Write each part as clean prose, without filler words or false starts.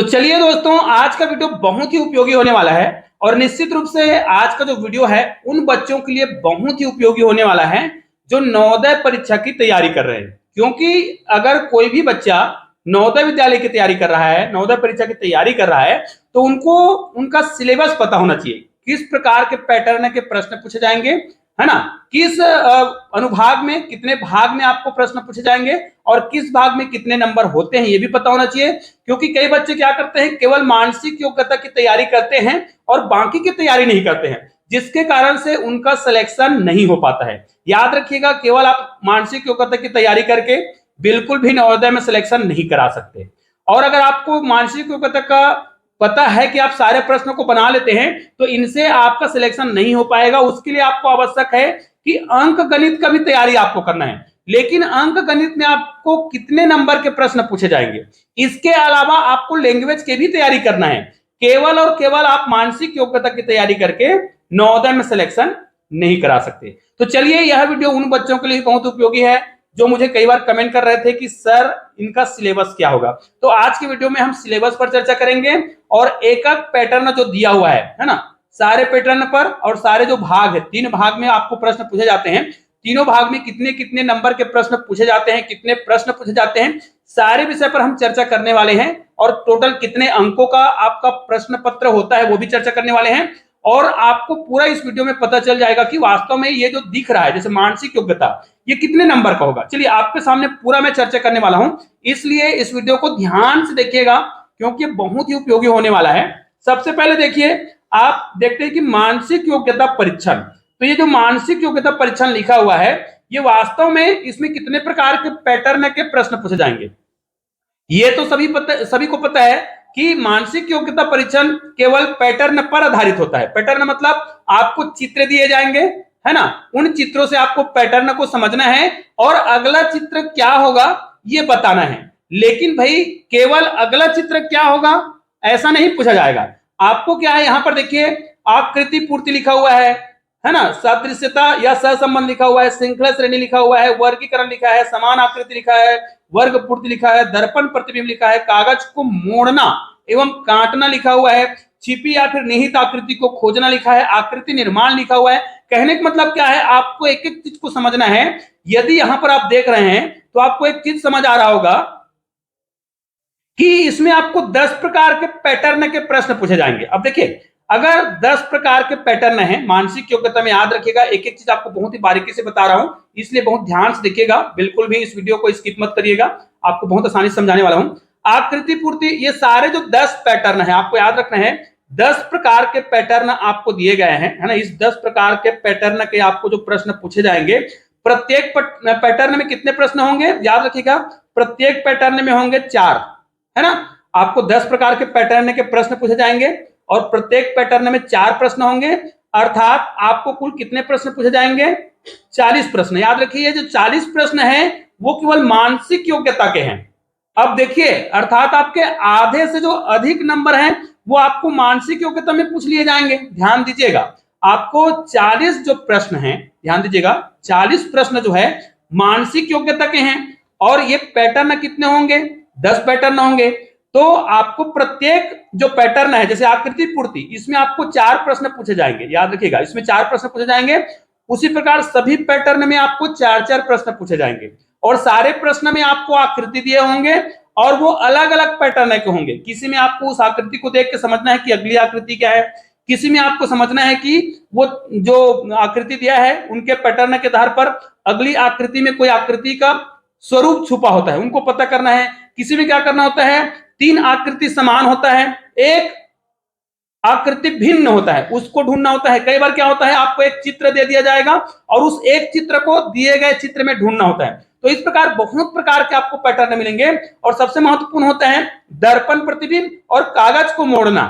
तो चलिए दोस्तों, आज का वीडियो बहुत ही उपयोगी होने वाला है और निश्चित रूप से आज का जो वीडियो है उन बच्चों के लिए बहुत ही उपयोगी होने वाला है जो नवोदय परीक्षा की तैयारी कर रहे हैं। क्योंकि अगर कोई भी बच्चा नवोदय विद्यालय की तैयारी कर रहा है, नवोदय परीक्षा की तैयारी कर रहा है, तो उनको उनका सिलेबस पता होना चाहिए, किस प्रकार के पैटर्न के प्रश्न पूछे जाएंगे, है ना, किस अनुभाग में कितने भाग में आपको प्रश्न पूछे जाएंगे और किस भाग में कितने नंबर होते हैं ये भी पता होना चाहिए। क्योंकि कई बच्चे क्या करते हैं, केवल मानसिक योग्यता की तैयारी करते हैं और बाकी की तैयारी नहीं करते हैं, जिसके कारण से उनका सिलेक्शन नहीं हो पाता है। याद रखिएगा, केवल आप मानसिक योग्यता की तैयारी करके बिल्कुल भी नवोदय में सिलेक्शन नहीं करा सकते। और अगर आपको मानसिक योग्यता का पता है कि आप सारे प्रश्नों को बना लेते हैं तो इनसे आपका सिलेक्शन नहीं हो पाएगा। उसके लिए आपको आवश्यक है कि अंक गणित का भी तैयारी आपको करना है, लेकिन अंक गणित में आपको कितने नंबर के प्रश्न पूछे जाएंगे, इसके अलावा आपको लैंग्वेज की भी तैयारी करना है। केवल और केवल आप मानसिक योग्यता की तैयारी करके नवोदय में सिलेक्शन नहीं करा सकते। तो चलिए, यह वीडियो उन बच्चों के लिए बहुत उपयोगी है जो मुझे कई बार कमेंट कर रहे थे कि सर इनका सिलेबस क्या होगा। तो आज की वीडियो में हम सिलेबस पर चर्चा करेंगे और एक एक पैटर्न जो दिया हुआ है ना, सारे पैटर्न पर और सारे जो भाग है, 3 भाग में आपको प्रश्न पूछे जाते हैं, तीनों भाग में कितने कितने नंबर के प्रश्न पूछे जाते हैं, कितने प्रश्न पूछे जाते हैं, सारे विषय पर हम चर्चा करने वाले हैं। और टोटल कितने अंकों का आपका प्रश्न पत्र होता है वो भी चर्चा करने वाले हैं। और आपको पूरा इस वीडियो में पता चल जाएगा कि वास्तव में ये जो दिख रहा है जैसे मानसिक योग्यता, ये कितने नंबर का होगा। चलिए, आपके सामने पूरा मैं चर्चा करने वाला हूं, इसलिए इस वीडियो को ध्यान से देखिएगा क्योंकि ये बहुत ही उपयोगी होने वाला है। सबसे पहले देखिए, आप देखते हैं कि मानसिक योग्यता परीक्षण। तो ये जो मानसिक योग्यता परीक्षण लिखा हुआ है, ये वास्तव में इसमें कितने प्रकार के पैटर्न के प्रश्न पूछे जाएंगे, ये तो सभी को पता है कि मानसिक योग्यता परीक्षण केवल पैटर्न पर आधारित होता है। पैटर्न मतलब आपको चित्र दिए जाएंगे, है ना, उन चित्रों से आपको पैटर्न को समझना है और अगला चित्र क्या होगा ये बताना है। लेकिन भाई, केवल अगला चित्र क्या होगा ऐसा नहीं पूछा जाएगा। आपको क्या है, यहां पर देखिए आकृति पूर्ति लिखा हुआ है ना, सदृश्यता या सहसंबंध लिखा हुआ है, श्रृंखला श्रेणी लिखा हुआ है, वर्गीकरण लिखा है, समान आकृति लिखा है, वर्ग पूर्ति लिखा है, दर्पण प्रतिबिंब लिखा है, कागज को मोड़ना एवं काटना लिखा हुआ है, छिपी या फिर निहित आकृति को खोजना लिखा है, आकृति निर्माण लिखा हुआ है। कहने का मतलब क्या है, आपको एक एक चीज को समझना है। यदि यहां पर आप देख रहे हैं तो आपको एक चीज समझ आ रहा होगा कि इसमें आपको 10 प्रकार के पैटर्न के प्रश्न पूछे जाएंगे। अब देखिए, अगर 10 प्रकार के पैटर्न है मानसिक योग्यता में, याद रखिएगा एक एक चीज आपको बहुत ही बारीकी से बता रहा हूं, इसलिए बहुत ध्यान से देखिएगा, बिल्कुल भी इस वीडियो को स्किप मत करिएगा, आपको बहुत आसानी से समझाने वाला हूं। आकृति पूर्ति, ये सारे जो 10 पैटर्न है आपको याद रखना है। 10 प्रकार के पैटर्न आपको दिए गए हैं, है ना। इस 10 प्रकार के पैटर्न के आपको जो प्रश्न पूछे जाएंगे, प्रत्येक पैटर्न में कितने प्रश्न होंगे याद रखिएगा, प्रत्येक पैटर्न में होंगे 4, है ना। आपको 10 प्रकार के पैटर्न के प्रश्न पूछे जाएंगे और प्रत्येक पैटर्न में 4 प्रश्न होंगे, अर्थात आपको कुल कितने प्रश्न पूछे जाएंगे, 40 प्रश्न। याद रखिए, जो 40 प्रश्न है वो केवल मानसिक योग्यता के हैं। अब देखिए, अर्थात आपके आधे से जो अधिक नंबर हैं वो आपको मानसिक योग्यता में पूछ लिए जाएंगे। ध्यान दीजिएगा, आपको 40 जो प्रश्न हैं, ध्यान दीजिएगा 40 प्रश्न जो है मानसिक योग्यता के हैं और ये पैटर्न कितने होंगे, 10 पैटर्न होंगे। तो आपको प्रत्येक जो पैटर्न है, जैसे आकृति पूर्ति, इसमें आपको 4 प्रश्न पूछे जाएंगे, याद रखिएगा इसमें 4 प्रश्न पूछे जाएंगे। उसी प्रकार सभी पैटर्न में आपको 4-4 प्रश्न पूछे जाएंगे और सारे प्रश्न में आपको आकृति दिए होंगे और वो अलग अलग पैटर्न के होंगे। किसी में आपको उस आकृति को देख के समझना है कि अगली आकृति क्या है, किसी में आपको समझना है कि वो जो आकृति दिया है उनके पैटर्न के आधार पर अगली आकृति में कोई आकृति का स्वरूप छुपा होता है, उनको पता करना है। किसी में क्या करना होता है, 3 आकृति समान होता है, एक आकृति भिन्न होता है, उसको ढूंढना होता है। कई बार क्या होता है, आपको एक चित्र दे दिया जाएगा और उस एक चित्र को दिए गए चित्र में ढूंढना होता है। तो इस प्रकार बहुत प्रकार के आपको पैटर्न मिलेंगे और सबसे महत्वपूर्ण होता है दर्पण प्रतिबिंब और कागज को मोड़ना।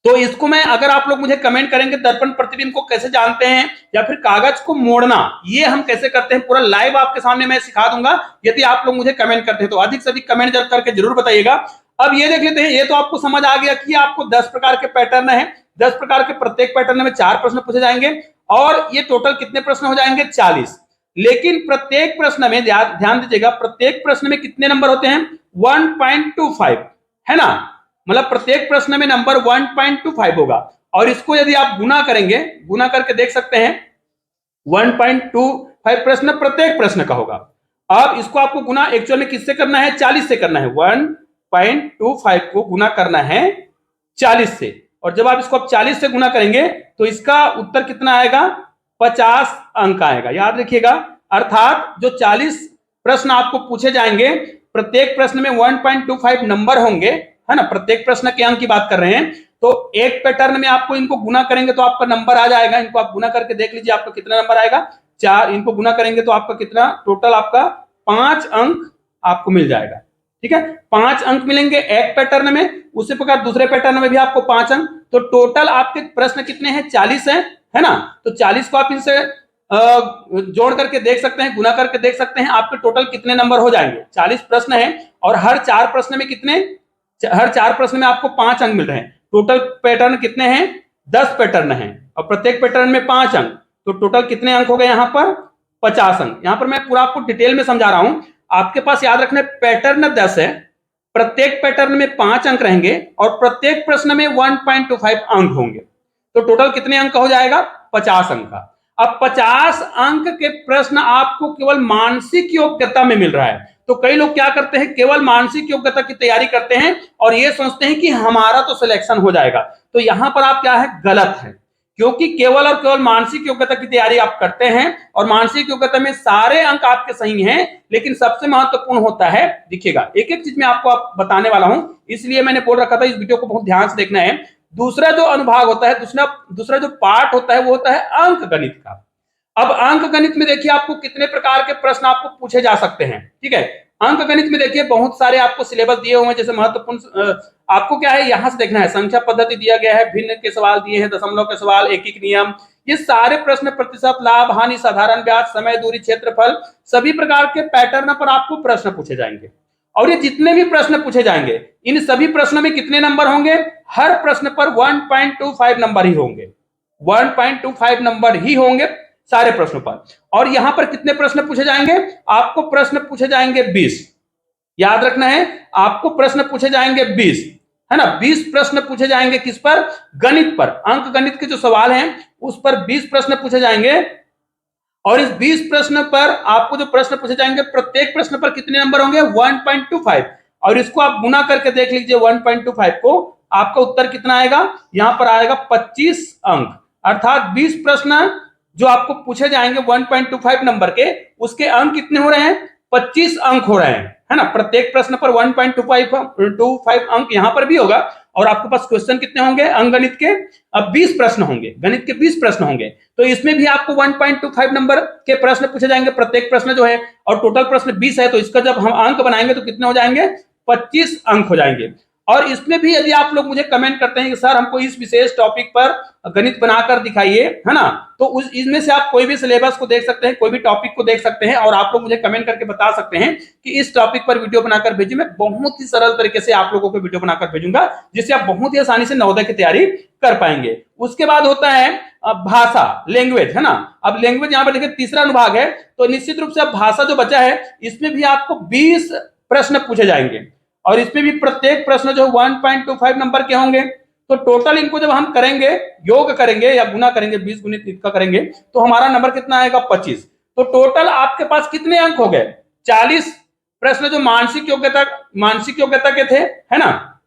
तो इसको मैं, अगर आप लोग मुझे कमेंट करेंगे दर्पण प्रतिबिंब को कैसे जानते हैं या फिर कागज को मोड़ना ये हम कैसे करते हैं, पूरा लाइव आपके सामने मैं सिखा दूंगा यदि आप लोग मुझे कमेंट करते हैं। तो अधिक से अधिक कमेंट करके जरूर बताइएगा। अब ये देख लेते हैं, ये तो आपको समझ आ गया कि आपको 10 प्रकार के पैटर्न है, 10 प्रकार के प्रत्येक पैटर्न में 4 प्रश्न पूछे जाएंगे और ये टोटल कितने प्रश्न हो जाएंगे, 40। लेकिन प्रत्येक प्रश्न में ध्यान दीजिएगा, प्रत्येक प्रश्न में कितने नंबर होते हैं, 1.25, है ना। मतलब प्रत्येक प्रश्न में नंबर 1.25 होगा। और इसको यदि आप गुना करेंगे, गुना करके देख सकते हैं 1.25 प्रश्न प्रत्येक प्रश्न का होगा। अब इसको आपको गुना एक्चुअल में किससे करना है? 40 से करना है। 1.25 को गुना करना है 40 से, और जब आप इसको आप 40 से गुना करेंगे तो इसका उत्तर कितना आएगा? 50 अंक आएगा। याद रखिएगा, अर्थात जो 40 प्रश्न आपको पूछे जाएंगे, प्रत्येक प्रश्न में 1.25 नंबर होंगे, है ना, प्रत्येक प्रश्न के अंक की बात कर रहे हैं। तो एक पैटर्न में आपको इनको गुना करेंगे तो आपका नंबर आ जाएगा। इनको आप गुना करके देख लीजिए आपका कितना नंबर आएगा। 4, इनको गुना करेंगे तो आपका कितना टोटल, आपका 5 अंक आपको मिल जाएगा। ठीक है, 5 अंक मिलेंगे एक पैटर्न में, उसी प्रकार दूसरे पैटर्न में भी आपको 5 अंक। तो टोटल आपके प्रश्न कितने हैं? 40 है ना। तो 40 को आप इनसे जोड़ करके देख सकते हैं, गुना करके देख सकते हैं आपके टोटल कितने नंबर हो जाएंगे। 40 प्रश्न है और हर 4 प्रश्न में कितने, हर 4 प्रश्न में आपको 5 अंक मिल रहे हैं। टोटल पैटर्न कितने हैं? 10 पैटर्न हैं और प्रत्येक पैटर्न में 5 अंक। तो टोटल कितने अंक हो गए यहाँ पर? 50 अंक। यहाँ पर मैं पूरा आपको डिटेल में समझा रहा हूं। आपके पास याद रखना, पैटर्न 10 है, प्रत्येक पैटर्न में 5 अंक रहेंगे और प्रत्येक प्रश्न में 1.25 अंक होंगे। तो टोटल कितने अंक हो जाएगा? 50 अंक का। अब 50 अंक के प्रश्न आपको केवल मानसिक योग्यता में मिल रहा है। तो कई लोग क्या करते हैं, केवल मानसिक योग्यता की तैयारी करते हैं और ये सोचते हैं कि हमारा तो सिलेक्शन हो जाएगा। तो यहां पर आप क्या है, गलत है। क्योंकि केवल और केवल मानसिक योग्यता की तैयारी आप करते हैं और मानसिक योग्यता में सारे अंक आपके सही हैं, लेकिन सबसे महत्वपूर्ण होता है, देखिएगा एक एक चीज में आपको आप बताने वाला हूं, इसलिए मैंने बोल रखा था इस वीडियो को बहुत ध्यान से देखना है। दूसरा जो अनुभाग होता है, दूसरा जो पार्ट होता है, वो होता है अंक गणित का। अब अंक गणित में देखिए आपको कितने प्रकार के प्रश्न आपको पूछे जा सकते हैं। ठीक है, अंक गणित में देखिए बहुत सारे आपको सिलेबस दिए हुए हैं। जैसे महत्वपूर्ण आपको क्या है, यहां से देखना है, संख्या पद्धति दिया गया है, भिन्न के सवाल दिए हैं, दशमलव के सवाल, एकीक नियम, ये सारे प्रश्न, प्रतिशत, लाभ, हानि, साधारण ब्याज, समय, दूरी, क्षेत्रफल, सभी प्रकार के पैटर्न पर आपको प्रश्न पूछे जाएंगे। और ये जितने भी प्रश्न पूछे जाएंगे, इन सभी प्रश्नों में कितने नंबर होंगे? हर प्रश्न पर 1.25 नंबर ही होंगे। 1.25 नंबर ही होंगे सारे प्रश्नों पर। और यहां पर कितने प्रश्न पूछे जाएंगे? आपको प्रश्न पूछे जाएंगे 20। याद रखना है, आपको प्रश्न पूछे जाएंगे 20, है ना। 20 प्रश्न पूछे जाएंगे किस पर? गणित पर। अंक गणित के जो सवाल हैं उस पर 20 प्रश्न पूछे जाएंगे। और इस 20 प्रश्न पर आपको जो प्रश्न पूछे जाएंगे, प्रत्येक प्रश्न पर कितने नंबर होंगे? 1.25। और इसको आप गुना करके देख लीजिए 1.25 को, आपका उत्तर कितना आएगा? यहां पर आएगा 25 अंक। अर्थात 20 प्रश्न जो आपको पूछे जाएंगे 1.25 नंबर के, उसके अंक कितने हो रहे हैं? 25 अंक हो रहे हैं, है ना। प्रत्येक प्रश्न पर 1.25 अंक यहां पर भी होगा। और आपके पास क्वेश्चन कितने होंगे अंकगणित के? अब 20 प्रश्न होंगे, गणित के 20 प्रश्न होंगे, तो इसमें भी आपको 1.25 नंबर के प्रश्न पूछे जाएंगे प्रत्येक प्रश्न जो है। और टोटल प्रश्न 20 है, तो इसका जब हम अंक बनाएंगे तो कितने हो जाएंगे? 25 अंक हो जाएंगे। और इसमें भी यदि आप लोग मुझे कमेंट करते हैं कि सर हमको इस विशेष टॉपिक पर गणित बनाकर दिखाइए, है ना, तो उस इसमें से आप कोई भी सिलेबस को देख सकते हैं, कोई भी टॉपिक को देख सकते हैं और आप लोग मुझे कमेंट करके बता सकते हैं कि इस टॉपिक पर वीडियो बनाकर भेजिए। मैं बहुत ही सरल तरीके से आप लोगों को वीडियो बनाकर भेजूंगा, जिससे आप बहुत ही आसानी से नवोदय की तैयारी कर पाएंगे। उसके बाद होता है भाषा, लैंग्वेज, है ना। अब लैंग्वेज यहाँ पर देखिए तीसरा अनुभाग है, तो निश्चित रूप से अब भाषा जो बचा है, इसमें भी आपको 20 प्रश्न पूछे जाएंगे और इसमें भी प्रत्येक प्रश्न जो 1.25 नंबर के होंगे। तो टोटल इनको जब हम करेंगे, योग करेंगे या गुना करेंगे, 20 गुणित इसका करेंगे, तो हमारा नंबर कितना आएगा? 25। तो टोटल आपके पास कितने अंक हो गए? 40 प्रश्न जो मानसिक योग्यता के थे, है ना,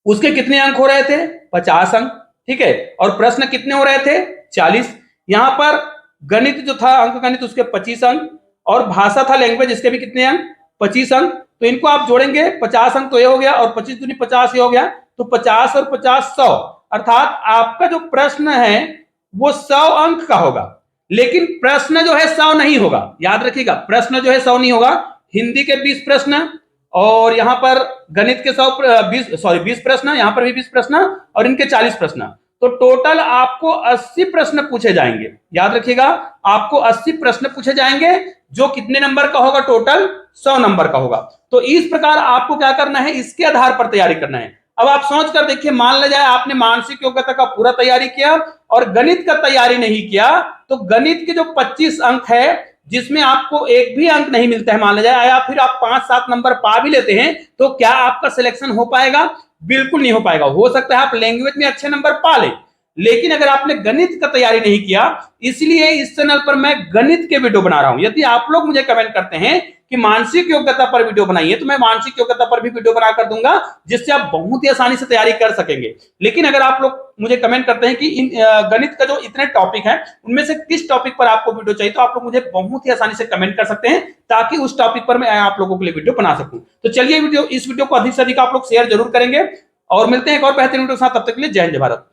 उसके कितने अंक हो रहे थे? 50 अंक। ठीक है, और प्रश्न कितने हो रहे थे? 40। यहां पर गणित जो था, अंक गणित, उसके 25 अंक, और भाषा था लैंग्वेज, इसके भी कितने अंक? 25 अंक। तो इनको आप जोड़ेंगे, 50 अंक तो ये हो गया और 25 दूनी 50 ये हो गया, तो 50 और 50 100। अर्थात आपका जो प्रश्न है वो 100 अंक का होगा। लेकिन प्रश्न जो है 100 नहीं होगा, याद रखिएगा, प्रश्न जो है 100 नहीं होगा। हिंदी के 20 प्रश्न और यहां पर गणित के 20 प्रश्न, यहां पर भी 20 प्रश्न और इनके 40 प्रश्न। तो टोटल आपको 80 प्रश्न पूछे जाएंगे। याद रखिएगा, आपको 80 प्रश्न पूछे जाएंगे, जो कितने नंबर का होगा? टोटल 100 नंबर का होगा। तो इस प्रकार आपको क्या करना है, इसके आधार पर तैयारी करना है। अब आप सोच कर देखिए, मान ले जाए आपने मानसिक योग्यता का पूरा तैयारी किया और गणित का तैयारी नहीं किया, तो गणित के जो 25 अंक है जिसमें आपको एक भी अंक नहीं मिलता है मान लिया जाए, या फिर आप 5-7 नंबर पा भी लेते हैं, तो क्या आपका सिलेक्शन हो पाएगा? बिल्कुल नहीं हो पाएगा। हो सकता है आप लैंग्वेज में अच्छे नंबर पा ले, लेकिन अगर आपने गणित का तैयारी नहीं किया, इसलिए इस चैनल पर मैं गणित के वीडियो बना रहा हूं। यदि आप लोग मुझे कमेंट करते हैं कि मानसिक योग्यता पर वीडियो बनाइए, तो मैं मानसिक योग्यता पर भी वीडियो बना कर दूंगा, जिससे आप बहुत ही आसानी से तैयारी कर सकेंगे। लेकिन अगर आप लोग मुझे कमेंट करते हैं कि इन गणित का जो इतने टॉपिक है, उनमें से किस टॉपिक पर आपको वीडियो चाहिए, तो आप लोग मुझे बहुत ही आसानी से कमेंट कर सकते हैं, ताकि उस टॉपिक पर मैं आप लोगों के लिए वीडियो बना सकूं। तो चलिए इस वीडियो को अधिक से अधिक आप लोग शेयर जरूर करेंगे, और मिलते हैं एक और बेहतरीन वीडियो के साथ। तब तक के लिए जय हिंद, जय भारत।